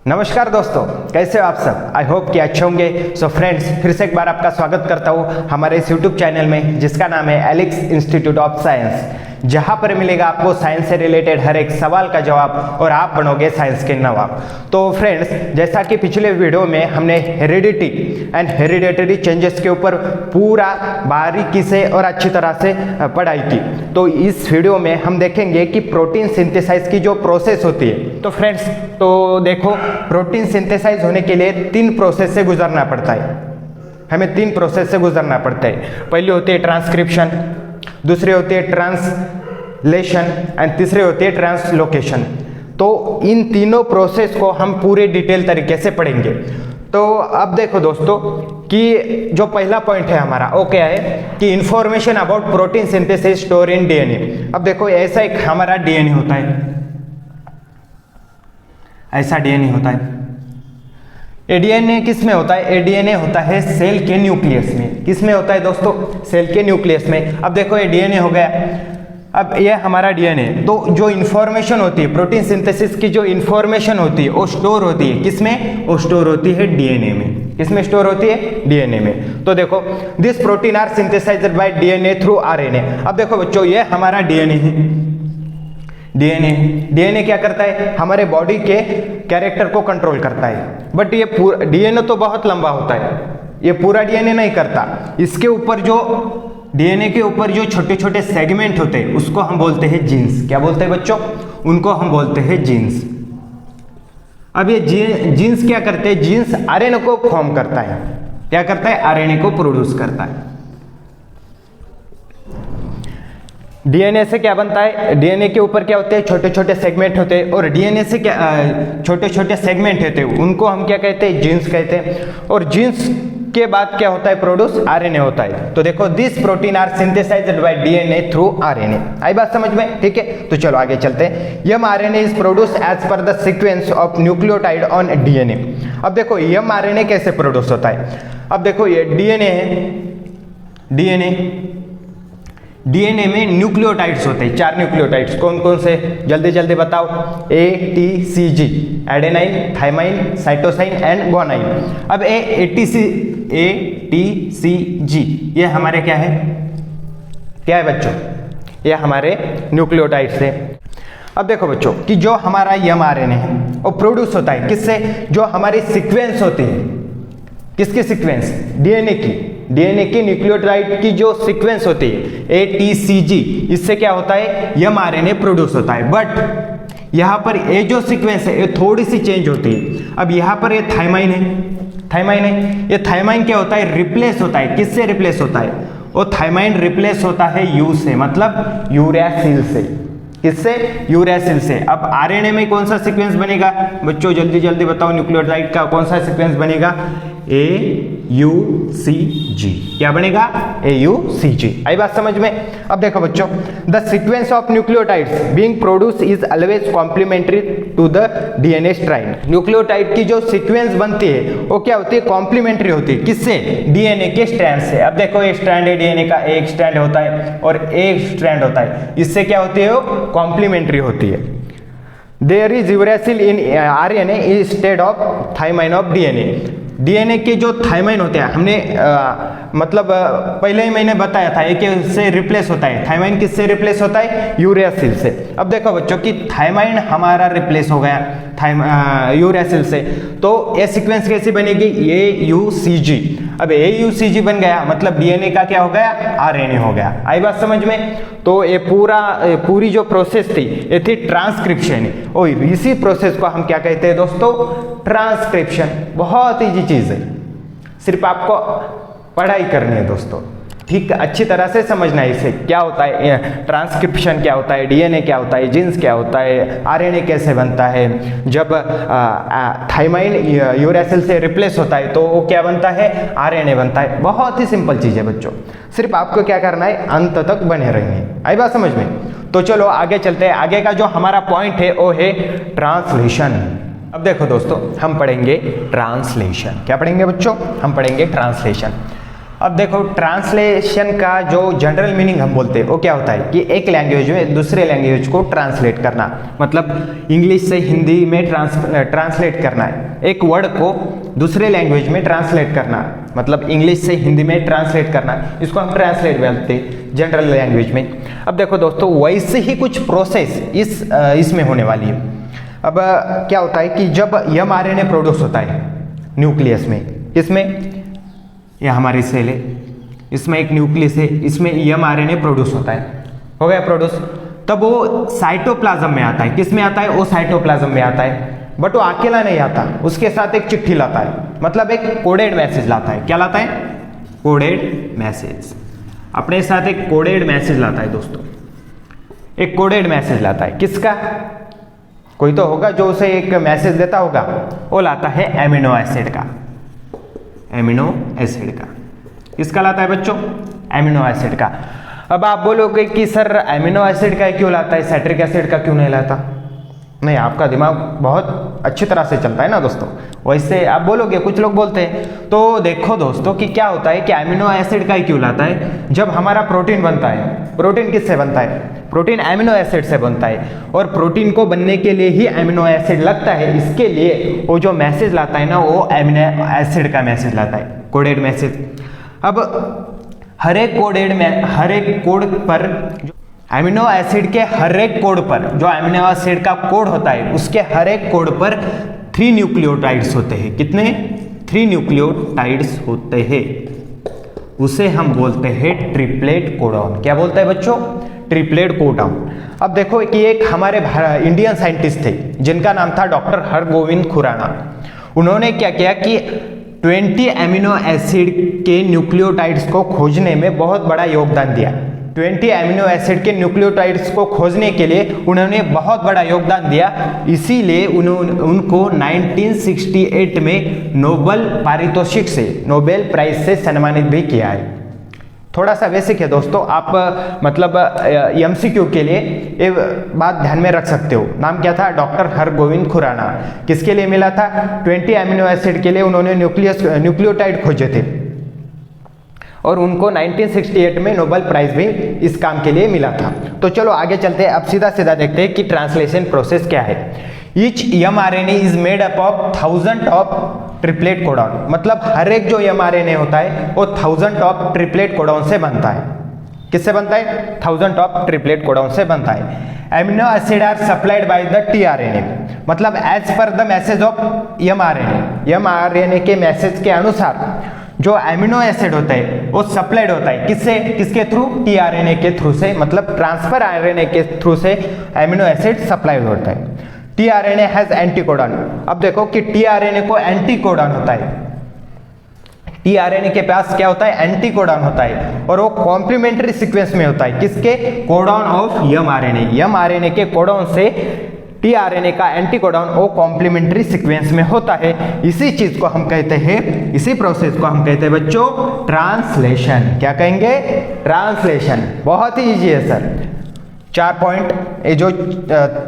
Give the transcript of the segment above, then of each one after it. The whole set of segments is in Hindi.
नमस्कार दोस्तों, कैसे हो आप सब। आई होप कि अच्छे होंगे। सो फ्रेंड्स, फिर से एक बार आपका स्वागत करता हूँ हमारे इस यूट्यूब चैनल में जिसका नाम है एलेक्स इंस्टीट्यूट ऑफ साइंस, जहाँ पर मिलेगा आपको साइंस से रिलेटेड हर एक सवाल का जवाब और आप बनोगे साइंस के नवाब। तो फ्रेंड्स, जैसा कि पिछले वीडियो में हमने हेरिडिटी एंड हेरिडेटरी चेंजेस के ऊपर पूरा बारीकी से और अच्छी तरह से पढ़ाई की, तो इस वीडियो में हम देखेंगे कि प्रोटीन सिंथेसाइज की जो प्रोसेस होती है। तो फ्रेंड्स, तो देखो, प्रोटीन सिंथेसाइज होने के लिए 3 प्रोसेस से गुजरना पड़ता है। हमें 3 प्रोसेस से गुजरना पड़ता है। पहली होती है ट्रांसक्रिप्शन, दूसरी होती है ट्रांसलेशन एंड तीसरी होती है ट्रांसलोकेशन। तो इन तीनों प्रोसेस को हम पूरे डिटेल तरीके से पढ़ेंगे। तो अब देखो दोस्तों कि जो पहला पॉइंट है हमारा वो क्या है कि information about protein synthesis store in DNA. अब देखो, ऐसा एक हमारा डीएनए होता है, ऐसा डीएनए होता है। ये डीएनए किस में होता है? ये डीएनए होता है सेल के न्यूक्लियस में। किस में होता है दोस्तों? सेल के न्यूक्लियस में। अब देखो, ये डीएनए हो गया। अब ये हमारा डीएनए, तो जो इन्फॉर्मेशन होती है प्रोटीन सिंथेसिस की, जो इन्फॉर्मेशन होती है वो स्टोर होती है किस में? वो स्टोर होती है डीएनए में। किस में स्टोर होती है? डीएनए में। तो देखो, this protein are synthesised by DNA through RNA. अब देखो बच्चों, ये हमारा डीएनए है। डीएनए क्या करता है? हमारे बॉडी के कैरेक्टर को कंट्रोल करता है। बट ये पूरा डीएनए तो बहुत लंबा होता है, ये पूरा डीएनए नहीं करता। इसके ऊपर जो डीएनए के ऊपर जो छोटे छोटे सेगमेंट होते हैं उसको हम बोलते हैं जीन्स। क्या बोलते हैं बच्चों? उनको हम बोलते हैं जीन्स। अब ये जीन्स क्या करते हैं? जीन्स आरएनए को फॉर्म करता है। क्या करता है? आरएनए को प्रोड्यूस करता है। डीएनए से क्या बनता है? डीएनए के ऊपर क्या होते हैं? छोटे छोटे सेगमेंट होते हैं। और डीएनए से क्या छोटे छोटे सेगमेंट होते हैं, उनको हम क्या कहते हैं? जीन्स कहते हैं। और जीन्स के बाद क्या होता है? प्रोड्यूस आरएनए होता है। तो देखो, this protein are synthesised by DNA through RNA. आई बात समझ में? ठीक है, तो चलो आगे चलते हैं। MRNA is produce as per the sequence of nucleotide on DNA. अब देखो, एमआरएनए कैसे प्रोड्यूस होता है? अब देखो, ये डीएनए है। डीएनए में न्यूक्लियोटाइड्स होते हैं, 4 न्यूक्लियोटाइड्स। कौन कौन से? जल्दी जल्दी बताओ। ATCG, adenine, thymine, cytosine and guanine. अब ATCG ये हमारे क्या है? क्या है बच्चों? ये हमारे न्यूक्लियोटाइड्स है। अब देखो बच्चों कि जो हमारा एमआरएनए है वो प्रोड्यूस होता है किससे? जो हमारी सीक्वेंस होती है। किसकी सीक्वेंस? डीएनए की न्यूक्लियोटाइड की जो सीक्वेंस होती है ATCG, इससे क्या होता है? एमआरएनए प्रोड्यूस होता है। बट यहाँ पर ये जो सीक्वेंस है ये थोड़ी सी चेंज होती है। अब यहाँ पर ये थाइमाइन है। ये थाइमाइन क्या होता है? रिप्लेस होता है। किससे रिप्लेस होता है? वो थाइमाइन रिप्लेस होता है यू से, मतलब यूरैसिल से। किससे? यूरैसिल से। अब आरएनए में कौन सा सीक्वेंस बनेगा बच्चों? जल्दी जल्दी बताओ, न्यूक्लियोटाइड का कौन सा सीक्वेंस बनेगा? AUCG। क्या बनेगा? AUCG। आई बात समझ में? अब देखो बच्चों, the sequence of nucleotides being produce is always complementary to the DNA strand. Nucleotide की जो सीक्वेंस बनती है वो क्या होती है? कॉम्प्लीमेंट्री होती है। किससे? डीएनए के स्ट्रैंड से। अब देखो, एक स्ट्रैंड है डीएनए का, एक स्ट्रैंड होता है और एक स्ट्रैंड होता है। इससे क्या होती है? वो कॉम्प्लीमेंट्री होती है। There is uracil in RNA instead of thymine of DNA. DNA के जो थाइमाइन होते हैं, हमने मतलब पहले ही मैंने बताया था ये किससे रिप्लेस होता है? थाइमाइन किससे रिप्लेस होता है? यूरैसिल से। अब देखो बच्चों कि थाइमाइन हमारा रिप्लेस हो गया यूरैसिल से, तो ये सीक्वेंस कैसी बनेगी? AUCG। अब AUCG बन गया, मतलब डीएनए का क्या हो गया? आरएनए हो गया। आई बात समझ में? तो ये पूरी जो प्रोसेस थी ये थी ट्रांसक्रिप्शन। और इसी प्रोसेस को हम क्या कहते हैं दोस्तों? ट्रांसक्रिप्शन। बहुत ईजी चीज है, सिर्फ आपको पढ़ाई करनी है दोस्तों। ठीक, अच्छी तरह से समझना है इसे। क्या होता है ट्रांसक्रिप्शन, क्या होता है डीएनए, क्या होता है जीन्स, क्या होता है आरएनए, कैसे बनता है। जब थाइमाइन यूरैसिल से रिप्लेस होता है तो वो क्या बनता है? आरएनए बनता है। बहुत ही सिंपल चीज है बच्चों, सिर्फ आपको क्या करना है? अंत तक बने रहना। आई बात समझ में? तो चलो आगे चलते हैं। आगे का जो हमारा पॉइंट है वो है ट्रांसलेशन। अब देखो दोस्तों, हम पढ़ेंगे ट्रांसलेशन। क्या पढ़ेंगे बच्चों? हम पढ़ेंगे ट्रांसलेशन। अब देखो ट्रांसलेशन का जो जनरल मीनिंग हम बोलते हैं वो क्या होता है कि एक लैंग्वेज में दूसरे लैंग्वेज को ट्रांसलेट करना, मतलब इंग्लिश से हिंदी में ट्रांसलेट करना है, एक वर्ड को दूसरे लैंग्वेज में ट्रांसलेट करना, मतलब इंग्लिश से हिंदी में ट्रांसलेट करना, इसको हम ट्रांसलेट बोलते हैं जनरल लैंग्वेज में। अब देखो दोस्तों वैसे ही कुछ प्रोसेस इसमें होने वाली है। अब क्या होता है कि जब mRNA प्रोड्यूस होता है न्यूक्लियस में, इसमें ये हमारी सेल है, इसमें एक न्यूक्लियस है, इसमें mRNA प्रोड्यूस होता है, हो गया प्रोड्यूस, तब वो साइटोप्लाज्म में आता है। किस में आता है? वो साइटोप्लाज्म में आता है, बट वो अकेला नहीं आता, उसके साथ एक चिट्ठी लाता है, मतलब एक कोडेड मैसेज लाता है। क्या लाता है? Coded message. अपने साथ एक कोडेड मैसेज लाता है दोस्तों, एक कोडेड मैसेज लाता है। किसका? कोई तो होगा जो उसे एक मैसेज देता होगा, वो लाता है एमिनो एसिड का, एमिनो एसिड का। किसका लाता है बच्चों? एमिनो एसिड का। अब आप बोलोगे कि सर एमिनो एसिड का क्यों लाता है, साइट्रिक एसिड का क्यों नहीं लाता? नहीं, आपका दिमाग बहुत अच्छी तरह से चलता है ना दोस्तों, वैसे आप बोलोगे, कुछ लोग बोलते हैं। तो देखो दोस्तों कि क्या होता है कि एमिनो एसिड का क्यों लाता है? जब हमारा प्रोटीन बनता है, प्रोटीन किससे बनता है? प्रोटीन एमिनो एसिड से बनता है, और प्रोटीन को बनने के लिए ही एमिनो एसिड लगता है। इसके लिए वो जो मैसेज लाता है ना, वो एमिनो एसिड का मैसेज लाता है, कोडेड मैसेज। अब हर एक कोड पर, एमिनो एसिड के हर एक कोड पर, जो एमिनो एसिड का कोड होता है उसके हर एक कोड पर 3 न्यूक्लियोटाइड्स होते हैं। कितने? 3 न्यूक्लियोटाइड्स होते हैं। उसे हम बोलते हैं ट्रिपलेट कोडॉन। क्या बोलते हैं बच्चों? Triplet codon. अब देखो कि एक हमारे इंडियन साइंटिस्ट थे जिनका नाम था डॉक्टर हरगोविंद खुराना। उन्होंने क्या किया कि 20 एमिनो एसिड के न्यूक्लियोटाइड्स को खोजने में बहुत बड़ा योगदान दिया। 20 एमिनो एसिड के न्यूक्लियोटाइड्स को खोजने के लिए उन्होंने बहुत बड़ा योगदान दिया, इसीलिए उनको 1968 में नोबेल पारितोषिक से, नोबेल प्राइज से सम्मानित भी किया है। थोड़ा सा बेसिक है दोस्तों, आप मतलब एमसीक्यू के लिए ये बात ध्यान में रख सकते हो। नाम क्या था? डॉक्टर हरगोविंद खुराना। किसके लिए मिला था? 20 एमिनो एसिड के लिए उन्होंने न्यूक्लियोटाइड खोजे थे, और उनको 1968 में नोबेल प्राइज भी इस काम के लिए मिला था। तो चलो आगे चलते हैं, अब सीधा सीधा देखते हैं कि ट्रांसलेशन प्रोसेस क्या है। Each mRNA is made up of 1000 of triplet codon, मतलब हर एक जो mRNA होता है वो 1000 ऑफ ट्रिपलेट कोडॉन से बनता है। किससे बनता है? 1000 ऑफ ट्रिपलेट कोडॉन से बनता है। Amino acid are supplied by the tRNA, मतलब as per the message of mRNA के मैसेज के अनुसार जो एमिनो एसिड होता है वो सप्लाइड होता है। किससे? किसके थ्रू? tRNA के थ्रू से, मतलब ट्रांसफर RNA के थ्रू से एमिनो एसिड सप्लाइड होता है। tRNA has anticodon. अब देखो कि tRNA को एंटीकोडॉन होता है, tRNA के पास क्या होता है? एंटीकोडॉन होता है, और वो कॉम्प्लीमेंट्री सीक्वेंस में होता है। किसके? कोडॉन ऑफ mRNA के कोडॉन से tRNA का एंटीकोडॉन वो कॉम्प्लीमेंट्री सीक्वेंस में होता है। इसी चीज को हम कहते हैं, इसी प्रोसेस को हम कहते हैं बच्चों ट्रांसलेशन। क्या कहेंगे? ट्रांसलेशन। बहुत ही इजी है सर। 4 पॉइंट, ये जो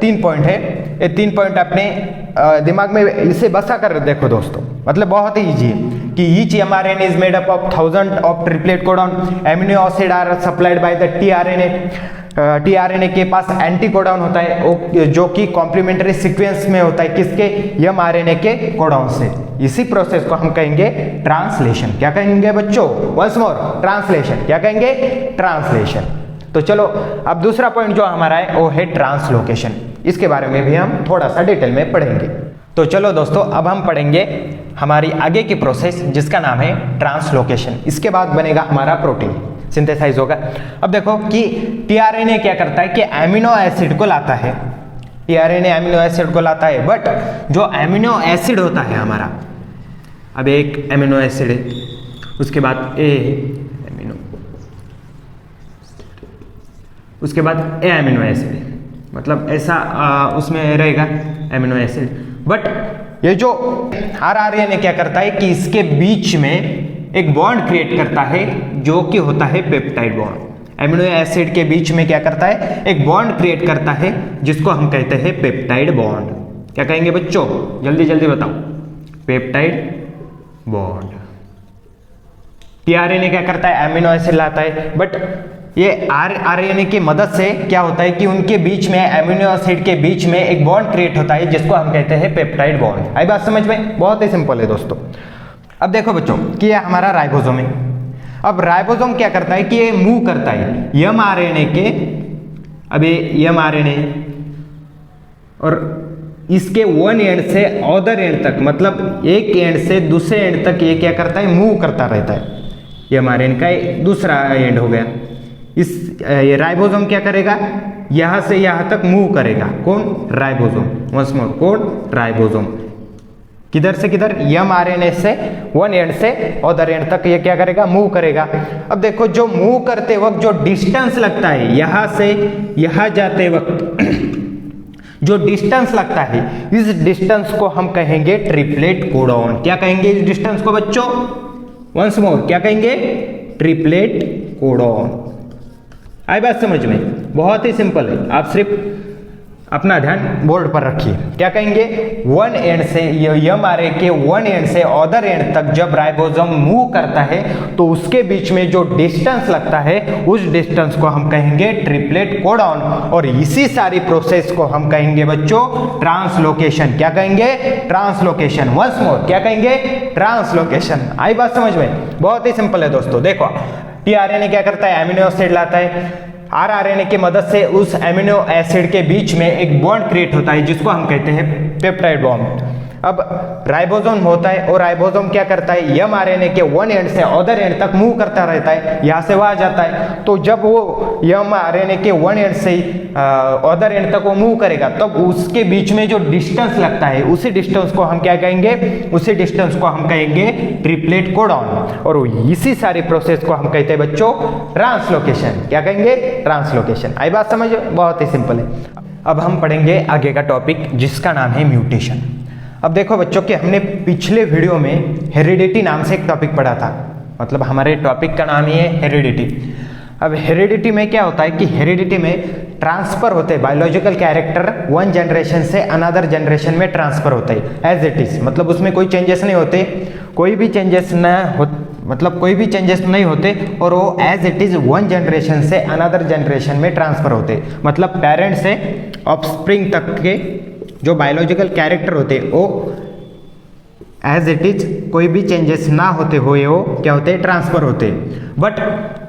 3 पॉइंट है, ये 3 पॉइंट अपने दिमाग में इसे बसा कर देखो दोस्तों, मतलब बहुत ही इजी है कि each mRNA is made up of 1000 of triplet codon, amino acid are supplied by the tRNA। tRNA के पास एंटीकोडॉन होता है जो कि कॉम्प्लीमेंट्री सीक्वेंस में होता है। किसके? mRNA के कोडॉन से। इसी प्रोसेस को हम कहेंगे ट्रांसलेशन। क्या कहेंगे बच्चों? Once more, translation. क्या कहेंगे? ट्रांसलेशन। तो चलो अब दूसरा पॉइंट जो हमारा है वो है ट्रांसलोकेशन। इसके बारे में भी हम थोड़ा सा डिटेल में पढ़ेंगे। तो चलो दोस्तों अब हम पढ़ेंगे हमारी आगे की प्रोसेस जिसका नाम है ट्रांसलोकेशन। इसके बाद बनेगा हमारा प्रोटीन, सिंथेसाइज होगा। अब देखो कि tRNA क्या करता है कि एमिनो एसिड को लाता है, tRNA एमिनो एसिड को लाता है, बट जो एमिनो एसिड होता है हमारा, अब एक एमिनो एसिड है, उसके बाद ए एमिनो, उसके बाद ए एमिनो एसिड है, मतलब ऐसा उसमें रहेगा एमिनो एसिड। बट ये जो RNA क्या करता है कि इसके बीच में एक बॉन्ड क्रिएट करता है जो कि होता है पेप्टाइड बॉन्ड। एमिनो एसिड के बीच में क्या करता है? एक बॉन्ड क्रिएट करता है जिसको हम कहते हैं पेप्टाइड बॉन्ड। क्या कहेंगे बच्चों? जल्दी जल्दी बताओ। Peptide bond. टीआरएनए क्या करता है, एमिनो एसिड लाता है, बट ये आरएनए की मदद से क्या होता है कि उनके बीच में, एमिनो एसिड के बीच में एक बॉन्ड क्रिएट होता है जिसको हम कहते हैं पेप्टाइड बॉन्ड। आई बात समझ में? बहुत ही सिंपल है दोस्तों। अब देखो बच्चों कि ये हमारा राइबोसोम है। अब राइबोसोम क्या करता है कि ये मूव करता है एमआरएनए के, अब ये एमआरएनए और इसके वन एंड से अदर एंड तक, मतलब एक एंड से दूसरे एंड तक ये क्या करता है, मूव करता रहता है। ये एमआरएनए का दूसरा एंड हो गया। ये राइबोसोम क्या करेगा, यहां से यहां तक मूव करेगा। कौन? राइबोसोम। वंस मोर, कौन? राइबोसोम। किधर से किधर? एमआरएनए से वन एंड से अदर एंड तक ये क्या करेगा, मूव करेगा। अब देखो जो मूव करते वक्त जो डिस्टेंस लगता है, यहां से यहां जाते वक्त जो डिस्टेंस लगता है, इस डिस्टेंस को हम कहेंगे ट्रिपलेट कोडॉन। क्या कहेंगे इस डिस्टेंस को बच्चों? वंस मोर, क्या कहेंगे? Triplet codon. आई बात समझ में? बहुत ही सिंपल है, आप सिर्फ अपना ध्यान बोर्ड पर रखिए। क्या कहेंगे? वन एंड से एमआरए के वन एंड से अदर एंड तक जब राइबोसोम मूव करता है तो उसके बीच में जो डिस्टेंस लगता है उस डिस्टेंस को हम कहेंगे ट्रिपलेट कोडॉन। और इसी सारी प्रोसेस को हम कहेंगे बच्चों ट्रांसलोकेशन। क्या कहेंगे? ट्रांसलोकेशन। वंस मोर, क्या कहेंगे? ट्रांसलोकेशन। आई बात समझ में? बहुत ही सिंपल है दोस्तों। देखो टीआरएनए क्या करता है, एमिनो एसिड लाता है, आरआरएनए की मदद से उस एमिनो एसिड के बीच में एक बॉन्ड क्रिएट होता है जिसको हम कहते हैं पेप्टाइड बॉन्ड। अब राइबोसोम होता है और राइबोसोम क्या करता है, एमआरएनए के वन एंड से अदर एंड तक मूव करता रहता है, यहां से वहां जाता है। तो जब वो एमआरएनए के वन एंड से अदर एंड तक वो मूव करेगा तब उसके बीच में जो डिस्टेंस लगता है उसी डिस्टेंस को हम क्या कहेंगे, उसी डिस्टेंस को हम कहेंगे ट्रिपलेट कोडॉन। और इसी सारी प्रोसेस को हम कहते हैं बच्चों ट्रांसलोकेशन। क्या कहेंगे? ट्रांसलोकेशन। आई बात समझ? बहुत ही सिंपल है। अब हम पढ़ेंगे आगे का टॉपिक जिसका नाम है म्यूटेशन। अब देखो बच्चों कि हमने पिछले वीडियो में हेरिडिटी नाम से एक टॉपिक पढ़ा था, मतलब हमारे टॉपिक का नाम ही है हेरिडिटी। अब हेरिडिटी में क्या होता है कि हेरिडिटी में ट्रांसफर होते हैं बायोलॉजिकल कैरेक्टर, वन जनरेशन से अनदर जनरेशन में ट्रांसफर होता है एज इट इज, मतलब उसमें कोई चेंजेस नहीं होते, कोई भी चेंजेस नहीं होते और वो as it is one generation से अनदर जनरेशन में ट्रांसफर होते, मतलब पेरेंट से ऑफस्प्रिंग तक के जो बायोलॉजिकल कैरेक्टर होते हैं वो एज इट इज कोई भी चेंजेस ना होते हुए वो क्या होते हैं, ट्रांसफर होते हैं। बट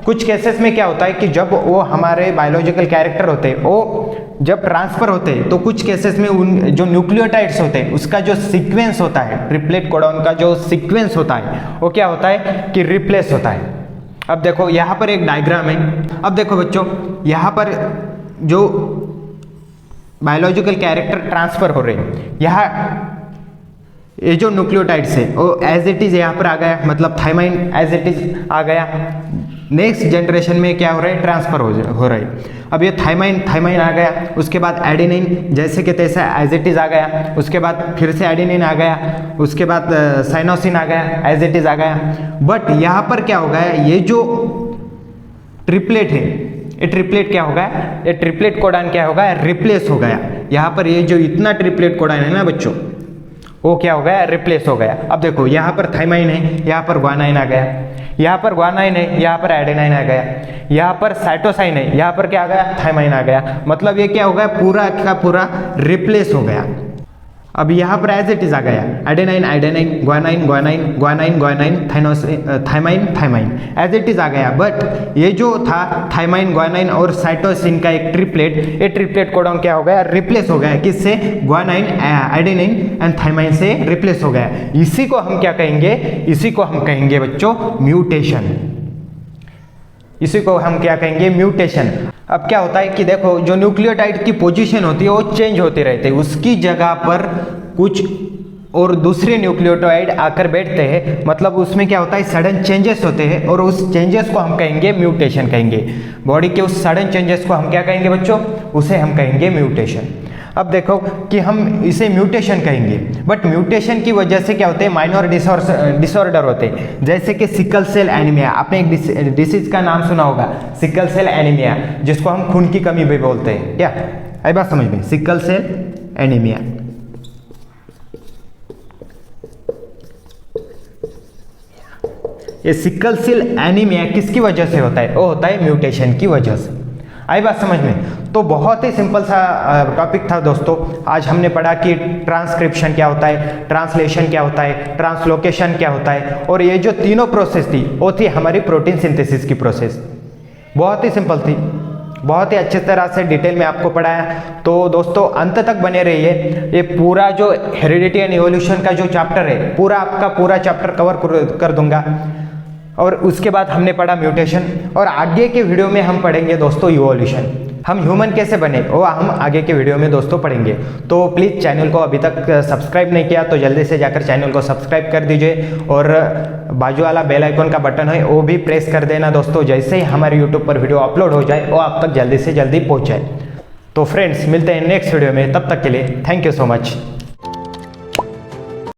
कुछ केसेस में क्या होता है कि जब वो हमारे बायोलॉजिकल कैरेक्टर होते हैं वो जब ट्रांसफर होते हैं तो कुछ केसेस में उन जो न्यूक्लियोटाइड्स होते हैं उसका जो सीक्वेंस होता है, ट्रिपलेट कोडॉन का जो सीक्वेंस होता है वो क्या होता है कि रिप्लेस होता है। अब देखो यहाँ पर एक डायग्राम है। अब देखो बच्चों यहाँ पर जो बायोलॉजिकल कैरेक्टर ट्रांसफर हो रहे हैं, यहाँ ये जो न्यूक्लियोटाइड्स है वो एज इट इज यहाँ पर आ गया, मतलब थाइमाइन एज इट इज आ गया। नेक्स्ट जनरेशन में क्या हो रहा है, ट्रांसफर हो रहा है। अब ये थाइमाइन आ गया, उसके बाद एडेनिन जैसे कि तैसा एज इट इज आ गया, उसके बाद फिर से एडेनिन आ गया, उसके बाद साइनोसिन आ गया, एज इट इज आ गया। बट यहाँ पर क्या हो गया, ये जो ट्रिपलेट है ये ट्रिपलेट क्या होगा, ये ट्रिपलेट कोडॉन क्या होगा, रिप्लेस हो गया। यहाँ पर ये जो इतना ट्रिपलेट कोडॉन है ना बच्चों वो क्या हो गया, रिप्लेस हो गया। अब देखो यहाँ पर थाइमाइन है, यहाँ पर ग्वानाइन आ गया, यहाँ पर ग्वानाइन है, यहाँ पर एडेनाइन आ गया, यहाँ पर साइटोसाइन है, यहाँ पर क्या आ गया, थाइमाइन आ गया। मतलब ये क्या हो गया, पूरा का पूरा रिप्लेस हो गया। अब यहाँ पर एज इट इज आ गया adenine adenine, guanine guanine, guanine guanine, thymine thymine, as it is आ गया। बट ये जो था थाइमाइन ग्वानाइन और साइटोसिन का एक ट्रिपलेट, ये ट्रिपलेट कोडॉन क्या हो गया, रिप्लेस हो गया। किससे, ग्वानाइन एडेनाइन एंड थाइमाइन से रिप्लेस हो गया। इसी को हम क्या कहेंगे, इसी को हम कहेंगे बच्चों म्यूटेशन। इसी को हम क्या कहेंगे, म्यूटेशन। अब क्या होता है कि देखो जो न्यूक्लियोटाइड की पोजीशन होती है वो चेंज होती रहती है, उसकी जगह पर कुछ और दूसरे न्यूक्लियोटाइड आकर बैठते हैं, मतलब उसमें क्या होता है, सडन चेंजेस होते हैं और उस चेंजेस को हम कहेंगे म्यूटेशन कहेंगे। बॉडी के उस सडन चेंजेस को हम क्या कहेंगे बच्चों, उसे हम कहेंगे म्यूटेशन। अब देखो कि हम इसे म्यूटेशन कहेंगे, बट म्यूटेशन की वजह से क्या होते हैं, माइनर डिसऑर्डर होते हैं, जैसे कि सिकल सेल एनीमिया। आपने एक डिसीज का नाम सुना होगा, सिकल सेल एनीमिया, जिसको हम खून की कमी भी बोलते हैं। क्या आई बात समझ में, सिकल सेल एनीमिया। ये सिकल सेल एनीमिया किसकी वजह से होता है? वो होता है म्यूटेशन की वजह से। आई बात समझ में? तो बहुत ही सिंपल सा टॉपिक था दोस्तों। आज हमने पढ़ा कि ट्रांसक्रिप्शन क्या होता है, ट्रांसलेशन क्या होता है, ट्रांसलोकेशन क्या होता है, और ये जो तीनों प्रोसेस थी वो थी हमारी प्रोटीन सिंथेसिस की प्रोसेस। बहुत ही सिंपल थी, बहुत ही अच्छी तरह से डिटेल में आपको पढ़ाया। तो दोस्तों अंत तक बने रहिए। ये पूरा जो हेरिडिटी एंड इवोल्यूशन का जो चैप्टर है, पूरा आपका पूरा चैप्टर कवर कर दूंगा। और उसके बाद हमने पढ़ा म्यूटेशन, और आगे के वीडियो में हम पढ़ेंगे दोस्तों इवोल्यूशन। हम ह्यूमन कैसे बने वो हम आगे के वीडियो में दोस्तों पढ़ेंगे। तो प्लीज़ चैनल को अभी तक सब्सक्राइब नहीं किया तो जल्दी से जाकर चैनल को सब्सक्राइब कर दीजिए, और बाजू वाला बेल आइकन का बटन है वो भी प्रेस कर देना दोस्तों। जैसे ही हमारे यूट्यूब पर वीडियो अपलोड हो जाए वो आप तक जल्दी से जल्दी पहुँच जाए। तो फ्रेंड्स मिलते हैं नेक्स्ट वीडियो में, तब तक के लिए थैंक यू सो मच।